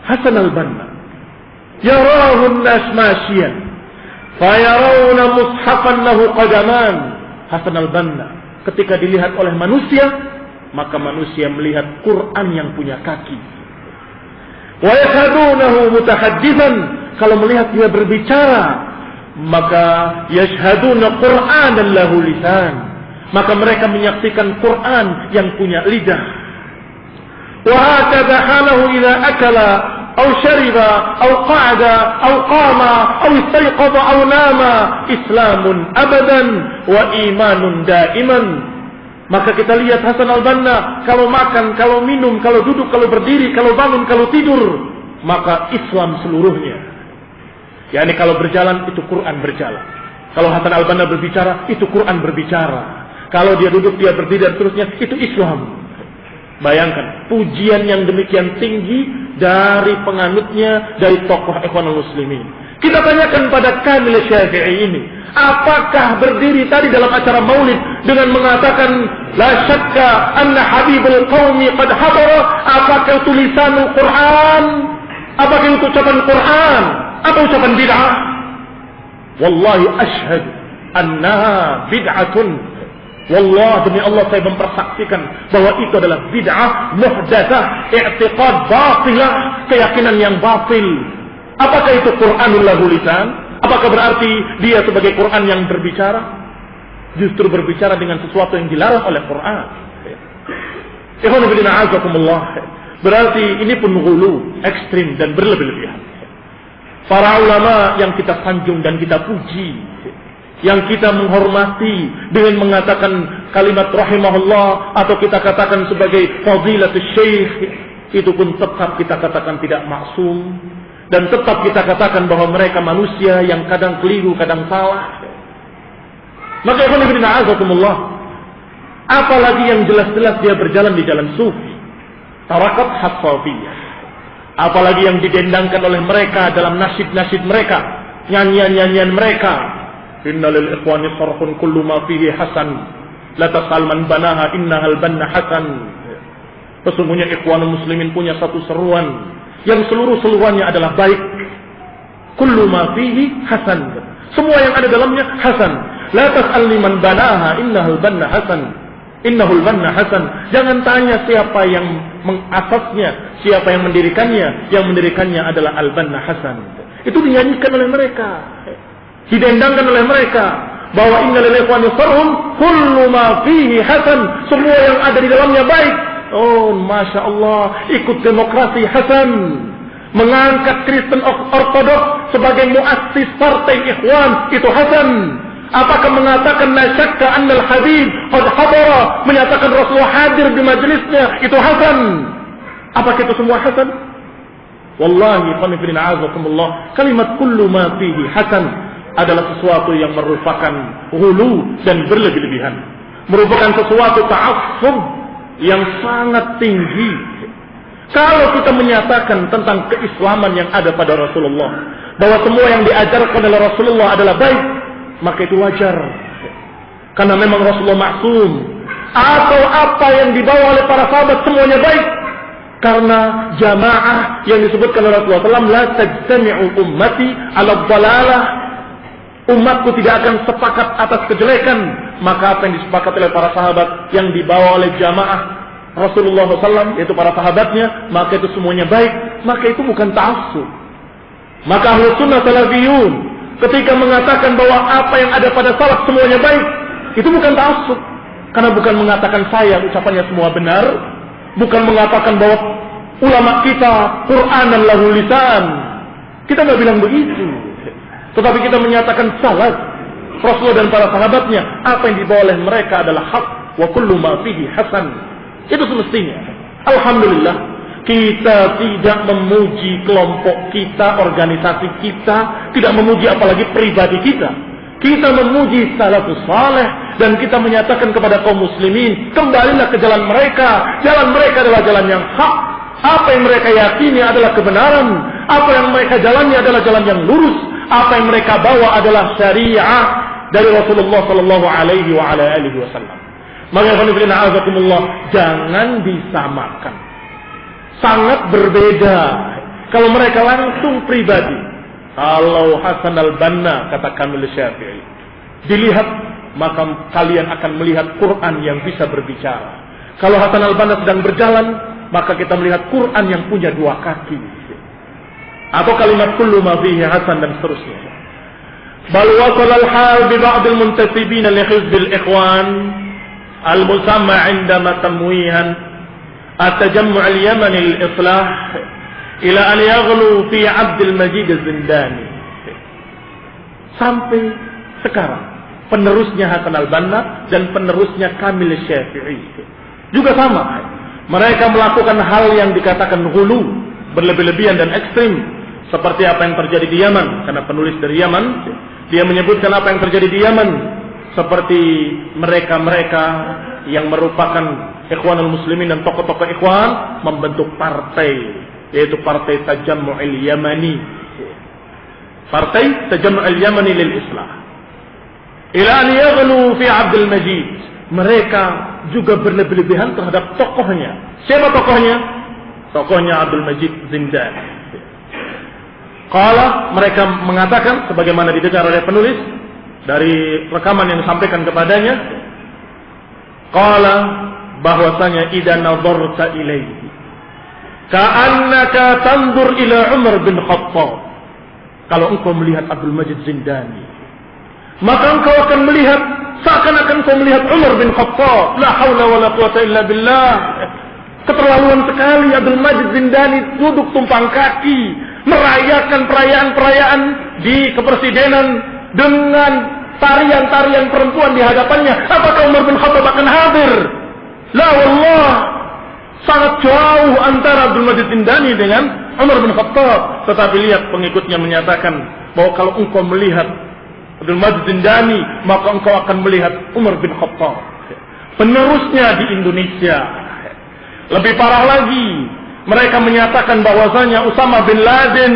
Hasan al-Banna yarahu an-nas masyian fayarawna mushafan lahu qadaman. Hasan al-Banna ketika dilihat oleh manusia, maka manusia melihat Quran yang punya kaki. Wa yashhadunahu mutahadditsan, kalau melihat dia berbicara, maka yashhaduna Qur'anan lahu lisan, maka mereka menyaksikan Quran yang punya lidah. Wa hakadha halahu idza akala aw shariba aw qa'ada aw qama aw istayqadha aw nama, islamun abadan wa imanun daiman. Maka kita lihat Hasan al-Banna kalau makan, kalau minum, kalau duduk, kalau berdiri, kalau bangun, kalau tidur, maka Islam seluruhnya. Yani kalau berjalan itu Quran berjalan. Kalau Hasan al-Banna berbicara itu Quran berbicara. Kalau dia duduk, dia berdiri dan seterusnya, itu Islam. Bayangkan pujian yang demikian tinggi dari penganutnya, dari tokoh Ikhwanul Muslimin. Kita tanyakan pada Kamil Syafi'i ini, apakah berdiri tadi dalam acara maulid dengan mengatakan la syakka anna habibul qaumi qad hadara, apakah itu lisanul Quran? Apakah itu ucapan Quran? Apa ucapan bid'ah? Wallahi asyhadu annaha bid'atun. Wallah, demi Allah saya mempersaksikan bahwa itu adalah bid'ah muhdatsah, i'tiqad batilah, keyakinan yang batil. Apakah itu Qur'anul lahu lisan? Apakah berarti dia sebagai Quran yang berbicara? Justru berbicara dengan sesuatu yang dilarang oleh Quran. Ikhwan fillah azakumullah. Berarti ini pun ghulu, ekstrim dan berlebih-lebihan. Para ulama yang kita sanjung dan kita puji, yang kita menghormati dengan mengatakan kalimat rahimahullah atau kita katakan sebagai fadilatul syekh, itu pun tetap kita katakan tidak maksum, dan tetap kita katakan bahwa mereka manusia yang kadang keliru, kadang salah. Maka ikhwan fillah azakumullah, apalagi yang jelas-jelas dia berjalan di jalan sufi, tarakat hasafiyah, apalagi yang didendangkan oleh mereka dalam nasyid-nasyid mereka, nyanyian-nyanyian mereka. Innalil ikhwani sarhun kullu ma fihi hasan la tasal man banaha innahal banna hasan. Sesungguhnya Ikhwanul Muslimin punya satu seruan yang seluruh seruannya adalah baik. Kullu ma fihi hasan, semua yang ada dalamnya hasan. La tasal liman banaha innahal banna hasan. Innahul banna hasan. Jangan tanya siapa yang mengasasnya, siapa yang mendirikannya. Yang mendirikannya adalah al-banna hasan. Itu dinyanyikan oleh mereka, didendangkan oleh mereka, bahwa innal ikhwani sarhum kullu ma fihi hasan, semua yang ada di dalamnya baik. Oh, masya Allah, ikut demokrasi hasan, mengangkat Kristen Ortodoks sebagai muassis partai Ikhwan, itu hasan. Apakah mengatakan la syakka annal habib qad hadara, menyatakan Rasulullah hadir di majelisnya, itu hasan? Apakah itu semua hasan? Wallahi qanifin a'azakumullah, kalimat kullu ma fihi hasan adalah sesuatu yang merupakan ghulu dan berlebih-lebihan, merupakan sesuatu ta'assub yang sangat tinggi. Kalau kita menyatakan tentang keislaman yang ada pada Rasulullah, bahwa semua yang diajarkan oleh Rasulullah adalah baik, maka itu wajar, karena memang Rasulullah maksum. Atau apa yang dibawa oleh para sahabat semuanya baik, karena jamaah yang disebutkan oleh Rasulullah SAW, la tajtami'u ummati 'ala dhalalah, umatku tidak akan sepakat atas kejelekan. Maka apa yang disepakati oleh para sahabat yang dibawa oleh jamaah Rasulullah SAW, yaitu para sahabatnya, maka itu semuanya baik. Maka itu bukan ta'assub. Maka Ahlus Sunnah Salafiyun ketika mengatakan bahwa apa yang ada pada salaf semuanya baik, itu bukan ta'assub. Karena bukan mengatakan saya ucapannya semua benar, bukan mengatakan bahwa ulama kita Qur'anan lahu lisan. Kita nggak bilang begitu. Tetapi kita menyatakan salaf Rasulullah dan para sahabatnya, apa yang dibawa oleh mereka adalah hak, wa kullu ma fihi hasan. Itu semestinya. Alhamdulillah, kita tidak memuji kelompok kita, organisasi kita, tidak memuji apalagi pribadi kita. Kita memuji salafus saleh, dan kita menyatakan kepada kaum muslimin, kembalilah ke jalan mereka. Jalan mereka adalah jalan yang hak. Apa yang mereka yakini adalah kebenaran. Apa yang mereka jalani adalah jalan yang lurus. Apa yang mereka bawa adalah syariah dari Rasulullah sallallahu alaihi wa ala alihi wasallam. Maka jangan disamakan. Sangat berbeda. Kalau mereka langsung pribadi. Kalau Hasan al-Banna, kata Kamil Syafi'i, dilihat, maka kalian akan melihat Quran yang bisa berbicara. Kalau Hasan al-Banna sedang berjalan, maka kita melihat Quran yang punya dua kaki. Atau kalimat kullu ma fihi Hasan dan seterusnya. Bal wasal al-hal bi ba'd al-muntasibin li hizb al-ikhwan al-musamma 'indama tamwihan at-tajammu' al-yamani al-islah ila an yaghlu fi Abdul Majid az-Zindani. Sampai sekarang penerusnya Hasan al-Banna dan penerusnya Kamil Syafi'i juga sama. Mereka melakukan hal yang dikatakan ghulu, berlebih-lebihan dan ekstrim, seperti apa yang terjadi di Yaman. Karena penulis dari Yaman, dia menyebutkan apa yang terjadi di Yaman, seperti mereka-mereka yang merupakan Ikhwanul Muslimin dan tokoh-tokoh Ikhwan membentuk partai, yaitu Partai Tajammu'il Yamani. Partai Tajammu'il Yamani lil Islah. Ila an yaghlu fi Abdul Majid. Mereka juga berlebih-lebihan terhadap tokohnya. Siapa tokohnya? Tokohnya Abdul Majid Zindani. Qala, mereka mengatakan sebagaimana didengar oleh penulis dari rekaman yang disampaikan kepadanya. Qala, bahwasanya idza nadharta ilaihi ka'annaka tanzur ila Umar bin Khattab. Kalau engkau melihat Abdul Majid Zindani, maka engkau akan melihat seakan-akan engkau melihat Umar bin Khattab. La haula wala quwata illa billah. Keterlaluan sekali Abdul Majid Zindani duduk tumpang kaki merayakan perayaan-perayaan di kepresidenan dengan tarian-tarian perempuan di hadapannya. Apakah Umar bin Khattab akan hadir? La wallah. Sangat jauh antara Abdul Majid Zindani dengan Umar bin Khattab. Tetapi lihat pengikutnya menyatakan bahwa kalau engkau melihat Abdul Majid Zindani, maka engkau akan melihat Umar bin Khattab. Penerusnya di Indonesia. Lebih parah lagi, mereka menyatakan bahwasanya Usama bin Laden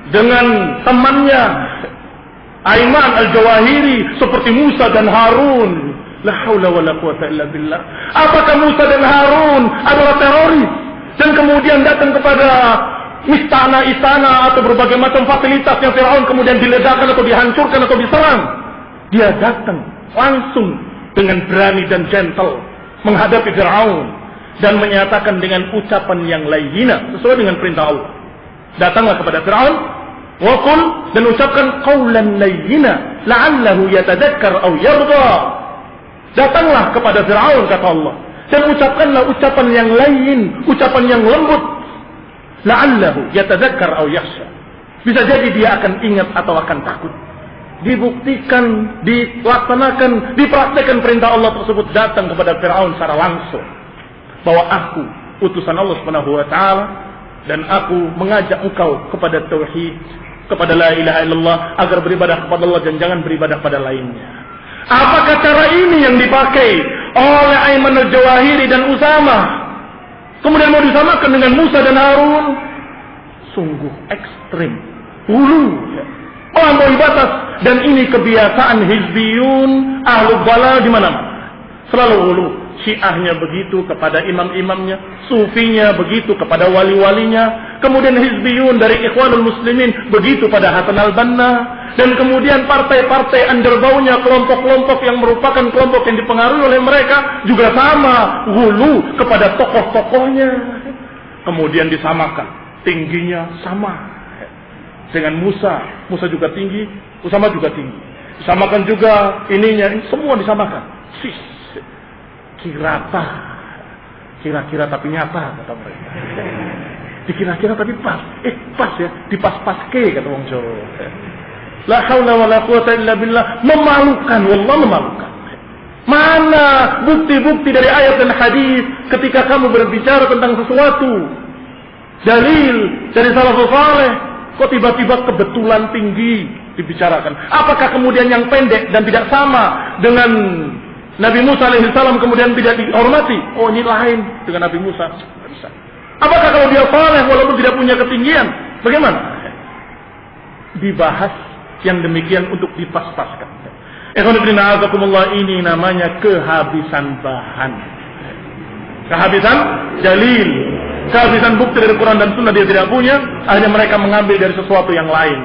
dengan temannya Aiman al-Jawahiri seperti Musa dan Harun. La haula wala quwata illa billah. Apakah Musa dan Harun adalah teroris dan kemudian datang kepada istana-istana atau berbagai macam fasilitas yang Firaun kemudian diledakkan atau dihancurkan atau diserang? Dia datang langsung dengan berani dan gentle menghadapi Firaun dan menyatakan dengan ucapan yang layyina sesuai dengan perintah Allah. Datanglah kepada Firaun, wa qul, dan ucapkan qaulan layyina la'allahu yatadzakkar aw yarda. Datanglah kepada Firaun, kata Allah, dan ucapkanlah ucapan yang layyin, ucapan yang lembut, la'allahu yatadzakkar aw yakhsha. Bisa jadi dia akan ingat atau akan takut. Dibuktikan, dilaksanakan, dipraktekkan perintah Allah tersebut, datang kepada Firaun secara langsung bahwa aku utusan Allah Subhanahu wa taala dan aku mengajak engkau kepada tauhid, kepada la ilaha illallah, agar beribadah kepada Allah dan jangan beribadah pada lainnya. Apakah cara ini yang dipakai oleh Aiman al-Jawahiri dan Usama kemudian mau disamakan dengan Musa dan Harun? Sungguh ekstrim, hulu, melampaui batas, dan ini kebiasaan hizbiyun, ahlul dhalal di mana-mana. Selalu hulu. Syiahnya begitu kepada imam-imamnya, sufinya begitu kepada wali-walinya, kemudian hizbiyun dari Ikhwanul Muslimin begitu pada Hasan al-Banna, dan kemudian partai-partai underbaunya, kelompok-kelompok yang merupakan kelompok yang dipengaruhi oleh mereka juga sama, hulu kepada tokoh-tokohnya. Kemudian disamakan, tingginya sama dengan Musa, Musa juga tinggi, Usama juga tinggi. Disamakan juga ininya, ini semua disamakan. Kira-kira tapi nyata, kata mereka. Dikira-kira tapi pas. Pas ya, dipas-paske, kata wong Jawa. La haula wala quwata illa billah. Memalukan, wallah memalukan. Mana bukti-bukti dari ayat dan hadis ketika kamu berbicara tentang sesuatu? Dalil dari salafus saleh, kok tiba-tiba kebetulan tinggi dibicarakan? Apakah kemudian yang pendek dan tidak sama dengan Nabi Musa alaihissalam kemudian tidak dihormati? Oh, ini lain dengan Nabi Musa. Tidak bisa. Apakah kalau dia saleh walaupun tidak punya ketinggian? Bagaimana? Dibahas yang demikian untuk dipas-paskan. Ini namanya kehabisan bahan. Kehabisan dalil. kehabisan bukti dari Quran dan Sunnah dia tidak punya, akhirnya mereka mengambil dari sesuatu yang lain.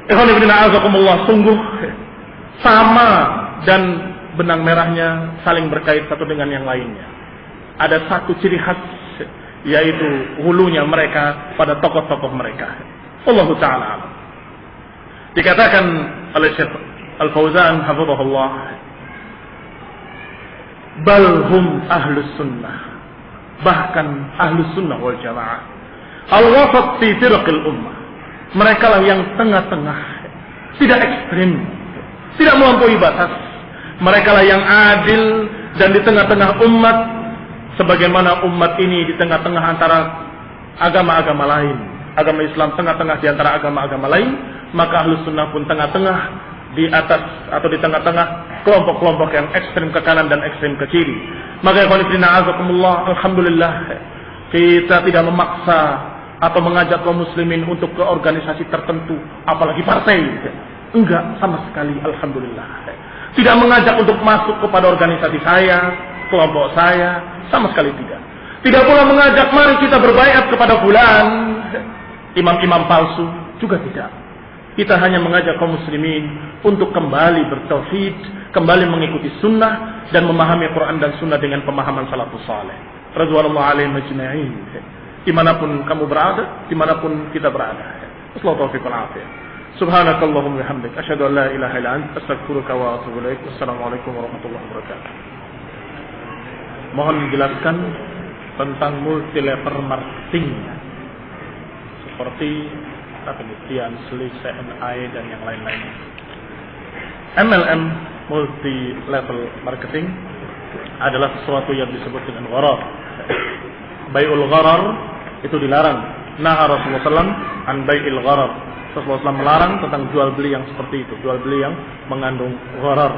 Ikhwan fillah azakumullah, sungguh sama dan benang merahnya saling berkait satu dengan yang lainnya. Ada satu ciri khas, yaitu hulunya mereka pada tokoh-tokoh mereka. Wallahu ta'ala alam. Dikatakan oleh Syekh Al-Fauzan hafizahullah, bal hum ahlus sunnah, bahkan ahlus sunnah wal jamaah, al-wasat fi firqil ummah, mereka lah yang tengah-tengah, tidak ekstrim, tidak melampaui batas. Mereka lah yang adil dan di tengah-tengah umat, sebagaimana umat ini di tengah-tengah antara agama-agama lain. Agama Islam tengah-tengah di antara agama-agama lain, maka ahlus sunnah pun tengah-tengah di atas atau di tengah-tengah kelompok-kelompok yang ekstrem ke kanan dan ekstrem ke kiri. Maka ikhwan fillah azakumullah, alhamdulillah kita tidak memaksa atau mengajak kaum muslimin untuk ke organisasi tertentu, apalagi partai. Enggak, sama sekali, alhamdulillah. Tidak mengajak untuk masuk kepada organisasi saya, kelompok saya, sama sekali tidak. Tidak pula mengajak mari kita berbaiat kepada fulan, imam-imam palsu, juga tidak. Kita hanya mengajak kaum muslimin untuk kembali bertauhid, kembali mengikuti sunnah dan memahami Quran dan sunnah dengan pemahaman salafus saleh. Radhiyallahu alaihim ajma'in. Dimanapun kamu berada, dimanapun kita berada. Wassalatu taufiq wal afiyah. Subhanakallahumma wa bihamdik, asyhadu an la ilaha illa anta, astaghfiruka wa atubu ilaik. Wassalamualaikum warahmatullahi wabarakatuh. Mohon dijelaskan tentang multi level marketing, seperti penelitian, CNI dan yang lain-lainnya. MLM, multi level marketing, adalah sesuatu yang disebut dengan gharar. Bai'ul gharar itu dilarang. Naha Rasulullah SAW an bai'il gharar. Rasulullah SAW melarang tentang jual beli yang seperti itu, jual beli yang mengandung gharar.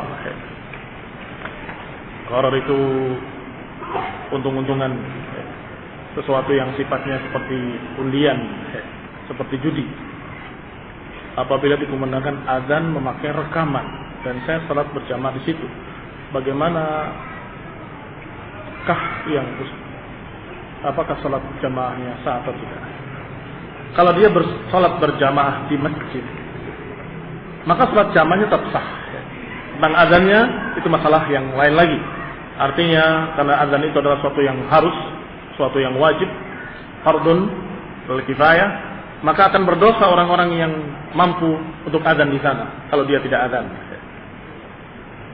Gharar itu untung-untungan, sesuatu yang sifatnya seperti undian, seperti judi. Apabila dikumandangkan azan memakai rekaman dan saya salat berjamaah di situ, bagaimanakah apakah salat jamaahnya sah atau tidak? Kalau dia salat berjamaah di masjid, maka salat jamaahnya tetap sah. Tentang azannya itu masalah yang lain lagi. Artinya karena azan itu adalah sesuatu yang harus, sesuatu yang wajib, fardun kifayah, maka akan berdosa orang-orang yang mampu untuk azan di sana kalau dia tidak azan.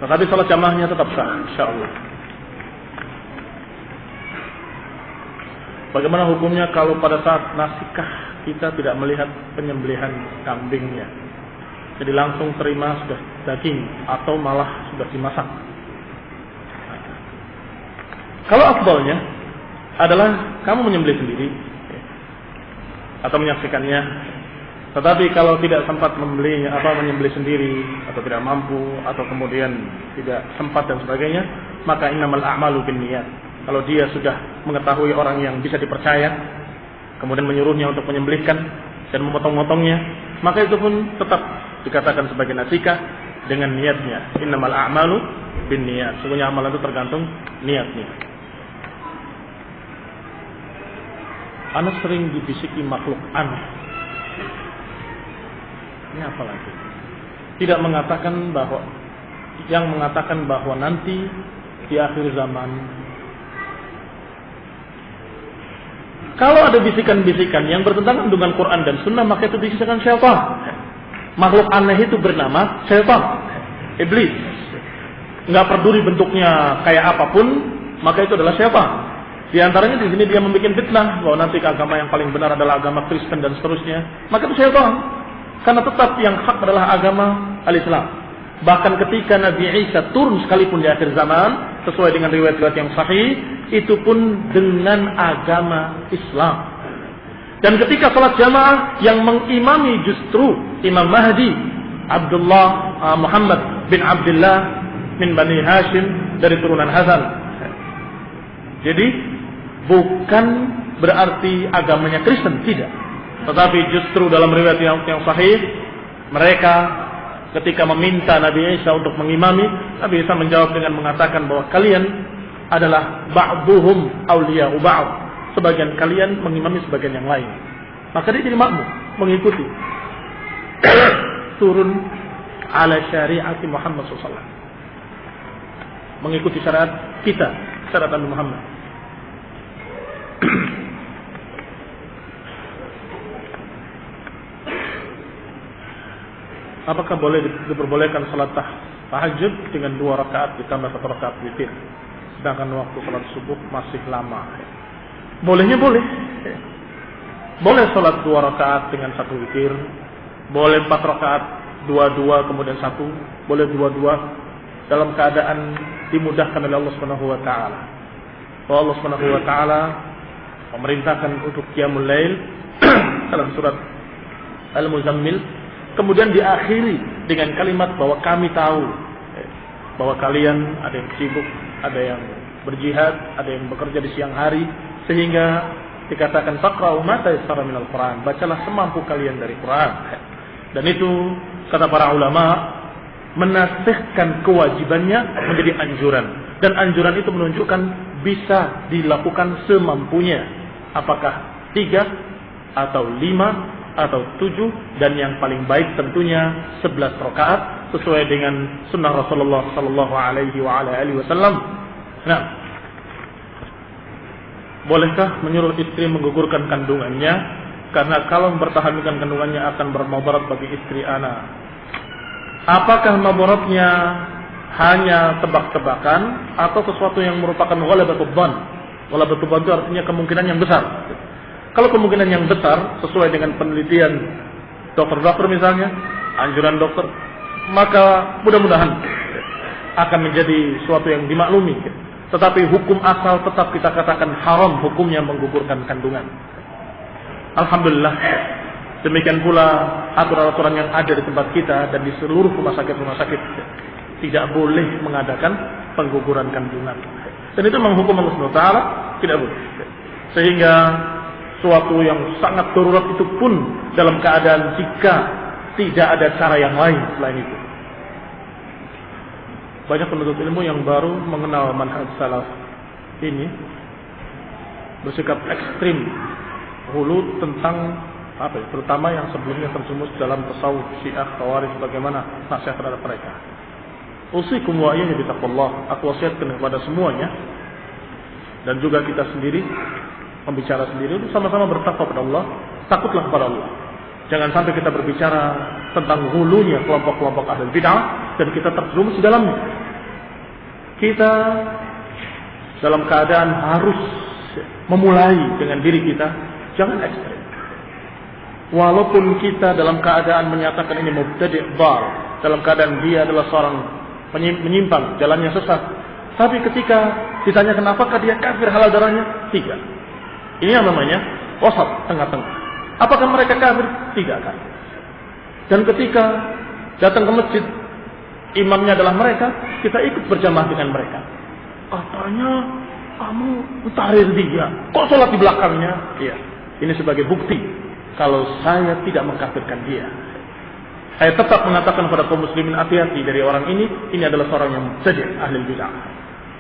Tetapi salat jamaahnya tetap sah, insyaallah. Bagaimana hukumnya kalau pada saat nasikah kita tidak melihat penyembelihan kambingnya, jadi langsung terima sudah daging atau malah sudah dimasak? Kalau afdalnya adalah kamu menyembelih sendiri atau menyaksikannya. Tetapi kalau tidak sempat membelinya atau menyembelih sendiri atau tidak mampu atau kemudian tidak sempat dan sebagainya, maka innamal a'malu binniyat. Kalau dia sudah mengetahui orang yang bisa dipercaya, kemudian menyuruhnya untuk menyembelihkan dan memotong-motongnya, maka itu pun tetap dikatakan sebagai nasikah dengan niatnya. Innamal a'malu binniyat. Sesungguhnya amalan itu tergantung niatnya. Ana sering dibisiki makhluk aneh. Ini apa lagi? Tidak mengatakan bahwa, yang mengatakan bahwa nanti di akhir zaman, kalau ada bisikan-bisikan yang bertentangan dengan Quran dan Sunnah, maka itu bisikan syaitan. Makhluk aneh itu bernama syaitan, iblis. Nggak peduli bentuknya kayak apapun, maka itu adalah syaitan. Di antaranya di sini dia membuat fitnah bahwa nanti agama yang paling benar adalah agama Kristen dan seterusnya. Maka itu syaitan. Karena tetap yang hak adalah agama al-Islam. Bahkan ketika Nabi Isa turun sekalipun di akhir zaman, sesuai dengan riwayat-riwayat yang sahih, itu pun dengan agama Islam. Dan ketika salat jamaah yang mengimami justru Imam Mahdi Abdullah Muhammad bin Abdullah min Bani Hashim dari turunan Hasan. Jadi bukan berarti agamanya Kristen, tidak. Tetapi justru dalam riwayat yang sahih, mereka ketika meminta Nabi Isa untuk mengimami, Nabi Isa menjawab dengan mengatakan bahwa kalian adalah ba'duhum awliya'u ba'd. sebagian kalian mengimami sebagian yang lain. Maka dia jadi makmum, mengikuti. Turun ala syariat Muhammad SAW. Mengikuti syariat kita, syariat Nabi Muhammad. Apakah boleh diperbolehkan salat tahajud dengan 2 rakaat ditambah 1 rakaat witir, sedangkan waktu salat subuh masih lama? Bolehnya boleh. Boleh salat 2 rakaat dengan 1 witir, boleh 4 rakaat 2-2 kemudian 1, boleh 2-2 dalam keadaan dimudahkan oleh Allah Subhanahu wa taala. Allah Subhanahu wa taala memerintahkan untuk qiyamul lail dalam surat Al-Muzammil. Kemudian diakhiri dengan kalimat bahwa kami tahu bahwa kalian ada yang sibuk, ada yang berjihad, ada yang bekerja di siang hari, sehingga dikatakan faqra'u ma tayassara minal Qur'an, bacalah semampu kalian dari Quran. Dan itu kata para ulama menasihkan kewajibannya menjadi anjuran, dan anjuran itu menunjukkan bisa dilakukan semampunya, apakah 3 atau 5 atau 7, dan yang paling baik tentunya 11 rakaat sesuai dengan sunnah Rasulullah sallallahu alaihi wasallam. Nah, bolehkah menyuruh istri menggugurkan kandungannya karena kalau mempertahankan kandungannya akan bermudarat bagi istri anak? Apakah mudaratnya hanya tebak-tebakan atau sesuatu yang merupakan ghalabatul dhann? Ghalabatul dhann itu artinya kemungkinan yang besar. Kalau kemungkinan yang besar sesuai dengan penelitian dokter-dokter misalnya, anjuran dokter, maka mudah-mudahan akan menjadi sesuatu yang dimaklumi. Tetapi hukum asal tetap kita katakan haram hukumnya menggugurkan kandungan. Alhamdulillah, demikian pula aturan-aturan yang ada di tempat kita dan di seluruh rumah sakit tidak boleh mengadakan pengguguran kandungan. Dan itu memang hukum Allah Subhanahu wa taala tidak boleh. Sehingga suatu yang sangat darurat itu pun dalam keadaan jika tidak ada cara yang lain selain itu. Banyak penuntut ilmu yang baru mengenal manhaj salaf ini bersikap ekstrim hulu tentang terutama yang sebelumnya terjumus dalam tasawuf Syiah Khawarij, bagaimana nasihat terhadap mereka. Usikum wa iyaya bitaqwallah, aku wasiatkan kepada semuanya dan juga kita sendiri, pembicara sendiri, itu sama-sama bertakwa kepada Allah, takutlah kepada Allah. Jangan sampai kita berbicara tentang hulunya kelompok-kelompok ahlul bid'ah dan kita terjerumus di dalamnya. Kita dalam keadaan harus memulai dengan diri kita, jangan ekstrem. Walaupun kita dalam keadaan menyatakan ini mubtadi' dhal, dalam keadaan dia adalah seorang menyimpang, jalannya sesat, tapi ketika ditanya kenapakah dia kafir halal darahnya, tidak. Ini yang namanya wasat, tengah-tengah. Apakah mereka kafir? Tidak kafir. Dan ketika datang ke masjid, imamnya adalah mereka, kita ikut berjamaah dengan mereka. Katanya kamu tahrir dia, kok sholat di belakangnya? Iya. Ini sebagai bukti kalau saya tidak mengkafirkan dia. Saya tetap mengatakan kepada kaum muslimin, hati-hati dari orang ini adalah seorang yang mubtadi' ahli bid'ah.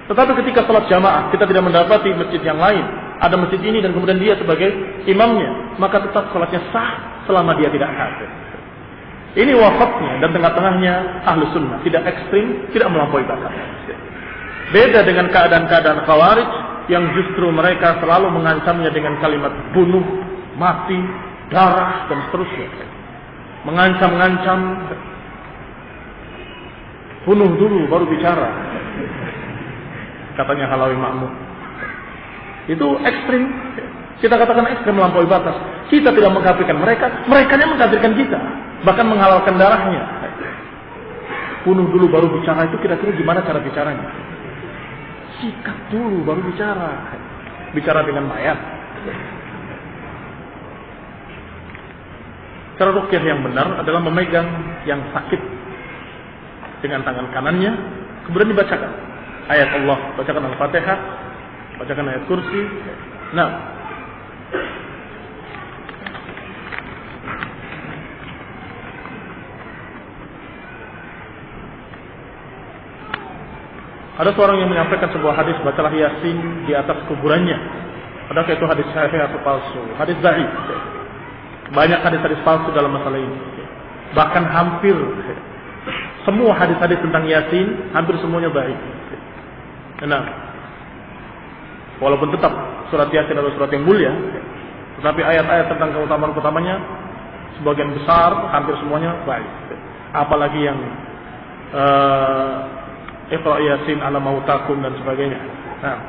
Tetapi ketika sholat jamaah kita tidak mendapati masjid yang lain, ada masjid ini dan kemudian dia sebagai imamnya, maka tetap sholatnya sah selama dia tidak kafir. Ini wafatnya dan tengah-tengahnya ahlu sunnah, tidak ekstrim, tidak melampaui batas. Beda dengan keadaan-keadaan khawarij yang justru mereka selalu mengancamnya dengan kalimat bunuh, mati, darah dan seterusnya. Mengancam-ngancam, bunuh dulu baru bicara. Katanya Halawi Ma'mun. Itu ekstrim. Kita katakan ekstrim melampaui batas. Kita tidak mengkafirkan mereka, mereka yang mengkafirkan kita, bahkan menghalalkan darahnya. Bunuh dulu baru bicara, itu kira-kira gimana cara bicaranya? Sikat dulu baru bicara. Bicara dengan mayat. Cara ruqyah yang benar adalah memegang yang sakit dengan tangan kanannya, kemudian dibacakan ayat Allah, bacakan Al-Fatihah, bacakan ayat kursi. Nah, ada seorang yang menyampaikan sebuah hadis, bacalah Yasin di atas kuburannya. Adakah itu hadis sahih atau palsu? Hadis dhaif. Banyak hadis-hadis palsu dalam masalah ini. Bahkan hampir semua hadis-hadis tentang Yasin hampir semuanya dhaif. Nah, walaupun tetap surat Yasin adalah surat yang mulia, tetapi ayat-ayat tentang keutamaan-keutamanya sebagian besar, hampir semuanya dhaif. Apalagi yang Iqra Yasin ala mautakum dan sebagainya. Nah,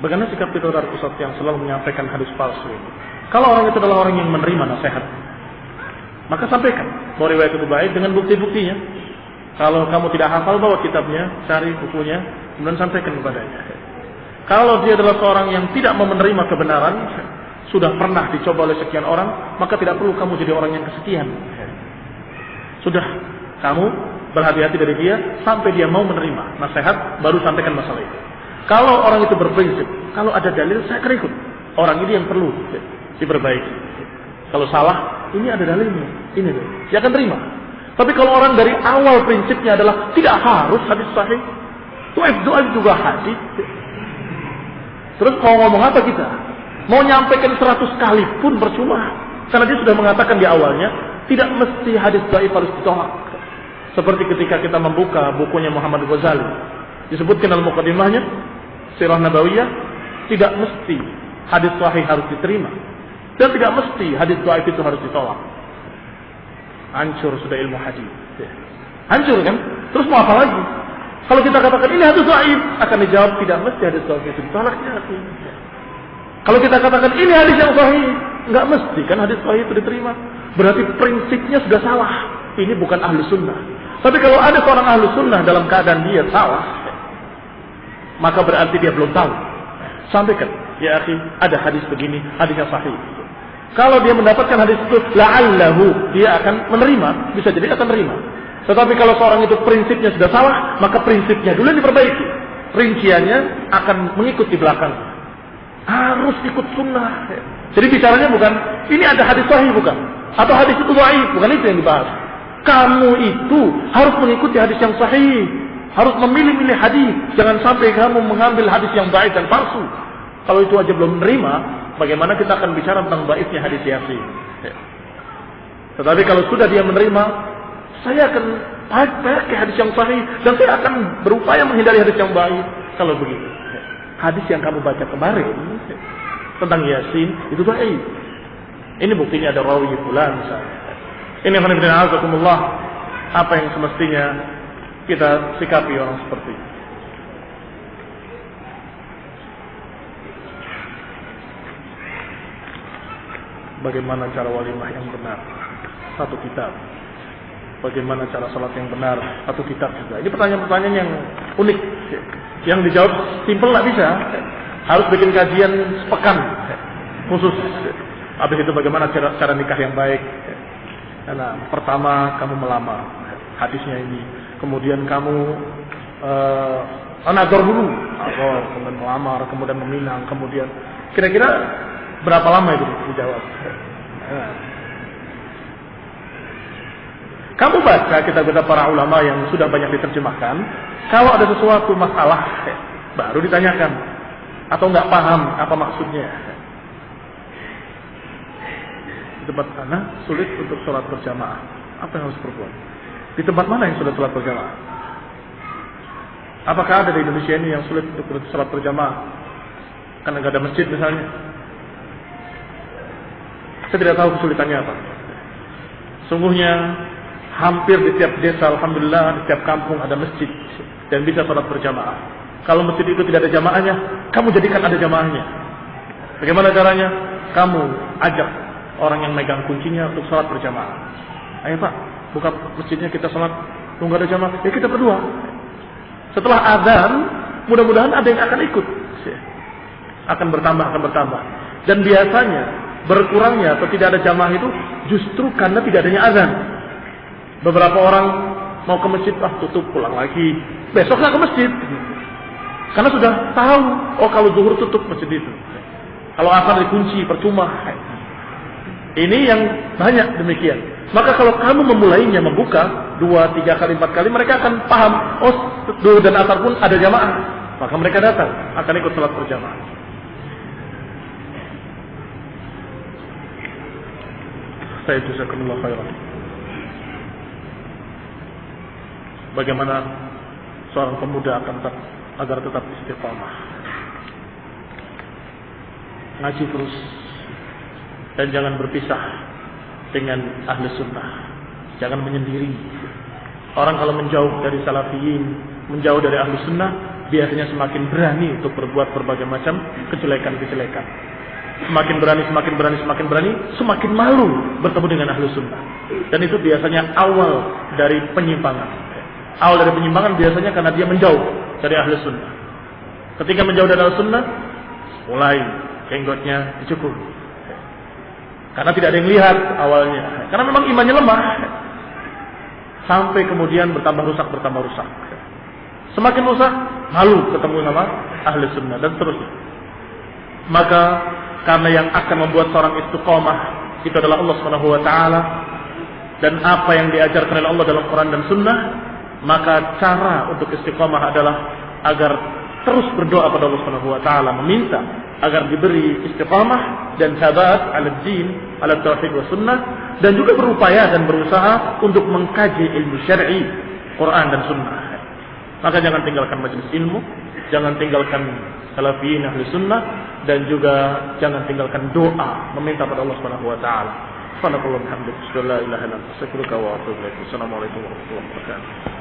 bagaimana sikap kita dari Ustaz yang selalu menyampaikan hadis palsu ini? Kalau orang itu adalah orang yang menerima nasihat, maka sampaikan bahwa riwayat itu baik dengan bukti-buktinya. Kalau kamu tidak hafal, bawa kitabnya, cari bukunya, kemudian sampaikan kepadanya. Kalau dia adalah seorang yang tidak mau menerima kebenaran, sudah pernah dicoba oleh sekian orang, maka tidak perlu kamu jadi orang yang kesekian. Sudah, kamu berhati-hati dari dia sampai dia mau menerima nasihat, baru sampaikan masalah itu. Kalau orang itu berprinsip, kalau ada dalil saya akan ikut. Orang ini yang perlu diperbaiki. Kalau salah, ini ada dalilnya, ini deh, dia akan terima. Tapi kalau orang dari awal prinsipnya adalah tidak harus hadis sahih, doa juga hadis. Terus mau ngomong apa kita? Mau nyampaikan 100 kali pun percuma. Karena dia sudah mengatakan di awalnya, tidak mesti hadis dhaif harus ditolak. Seperti ketika kita membuka bukunya Muhammad Ghazali, disebutkan dalam muqaddimahnya, Sirah Nabawiyah, tidak mesti hadis sahih harus diterima. Dan tidak mesti hadis dhaif itu harus ditolak. Hancur sudah ilmu hadis. Hancur kan? Terus mau apa lagi? Kalau kita katakan ini hadis dhaif, akan dijawab tidak mesti hadis dhaif itu ditolak. Kalau kita katakan ini hadis yang sahih, enggak mesti kan hadis sahih itu diterima. Berarti prinsipnya sudah salah. Ini bukan ahlu sunnah. Tapi kalau ada seorang ahlu sunnah dalam keadaan dia salah, maka berarti dia belum tahu. Sampaikan, ya akhi, ada hadis begini, hadis yang sahih. Kalau dia mendapatkan hadis itu, la'allahu, dia akan menerima, bisa jadi akan menerima. Tetapi kalau seorang itu prinsipnya sudah salah, maka prinsipnya dulu diperbaiki. Rinciannya akan mengikut di belakang. Harus ikut sunnah. Jadi bicaranya bukan, ini ada hadis sahih bukan? Atau hadis itu dhaif, bukan itu yang dibahas. Kamu itu harus mengikuti hadis yang sahih. Harus memilih-milih hadis. Jangan sampai kamu mengambil hadis yang dhaif dan palsu. Kalau itu aja belum menerima, bagaimana kita akan bicara tentang dhaifnya hadis Yasin? Tetapi kalau sudah dia menerima, saya akan pakai hadis yang sahih dan saya akan berupaya menghindari hadis yang dhaif. Kalau begitu, hadis yang kamu baca kemarin tentang Yasin itu dhaif. Ini buktinya ada rawi fulan misalnya. Ini alhamdulillah apa yang semestinya kita sikapi orang seperti ini. Bagaimana cara walimah yang benar? Satu kitab. Bagaimana cara salat yang benar? Satu kitab juga. Ini pertanyaan-pertanyaan yang unik. Yang dijawab simpel nggak bisa. Harus bikin kajian sepekan khusus. Habis itu bagaimana cara nikah yang baik? Karena pertama kamu melamar, hadisnya ini. Kemudian kamu nazar dulu, kemudian melamar, kemudian meminang, kemudian kira-kira berapa lama itu dijawab? Kamu baca kitab-kitab para ulama yang sudah banyak diterjemahkan. Kalau ada sesuatu masalah, baru ditanyakan. Atau nggak paham apa maksudnya. Di tempat mana sulit untuk sholat berjamaah? Apa yang harus berbuat? Di tempat mana yang sulit sholat berjamaah? Apakah ada di Indonesia ini yang sulit untuk sholat berjamaah? Karena nggak ada masjid misalnya. Saya tidak tahu kesulitannya apa. Sungguhnya hampir di tiap desa, alhamdulillah, di tiap kampung ada masjid dan bisa sholat berjamaah. Kalau masjid itu tidak ada jamaahnya, kamu jadikan ada jamaahnya. Bagaimana caranya? Kamu ajak orang yang megang kuncinya untuk sholat berjamaah. Ayo Pak, buka masjidnya kita sholat. Tunggu ada jamaah, ya kita berdua. Setelah azan, mudah-mudahan ada yang akan ikut. Akan bertambah. Dan biasanya berkurangnya atau tidak ada jamaah itu justru karena tidak adanya azan. Beberapa orang mau ke masjid, tutup, pulang lagi. Besok nggak ke masjid. Karena sudah tahu, kalau zuhur tutup masjid itu. Kalau asar dikunci, percuma. Ini yang banyak demikian. Maka kalau kamu memulainya membuka 2, 3 kali, 4 kali, mereka akan paham. Zuhur dan asar pun ada jamaah. maka mereka datang akan ikut salat berjamaah. Saya jazakumullah khairan. Bagaimana seorang pemuda agar tetap istiqamah, ngaji terus dan jangan berpisah dengan ahli sunnah, jangan menyendiri. Orang kalau menjauh dari salafiyin, menjauh dari ahli sunnah, biasanya semakin berani untuk berbuat berbagai macam kejelekan-kejelekan. Semakin berani, semakin malu bertemu dengan ahli sunnah. Dan itu biasanya awal dari penyimpangan. Awal dari penyimpangan biasanya karena dia menjauh dari ahli sunnah. Ketika menjauh dari ahli sunnah, mulai jenggotnya dicukur. Karena tidak ada yang lihat awalnya. Karena memang imannya lemah. Sampai kemudian bertambah rusak. Semakin rusak, malu ketemu nama ahli sunnah dan seterusnya. Maka karena yang akan membuat seorang istiqamah itu adalah Allah Subhanahu wa taala dan apa yang diajarkan oleh Allah dalam Quran dan Sunnah, maka cara untuk istiqamah adalah agar terus berdoa pada Allah Subhanahu wa taala, meminta agar diberi istiqamah dan sabat ala din, ala tauhid wa sunnah, dan juga berupaya dan berusaha untuk mengkaji ilmu syar'i, Quran dan Sunnah. Maka jangan tinggalkan majelis ilmu, jangan tinggalkan salafiyin ahli sunnah, dan juga jangan tinggalkan doa meminta pada Allah Subhanahu wa taala. Subhanallah walhamdulillah, la ilaha illa anta, astaghfiruka wa atubu ilaik. Assalamualaikum warahmatullahi wabarakatuh.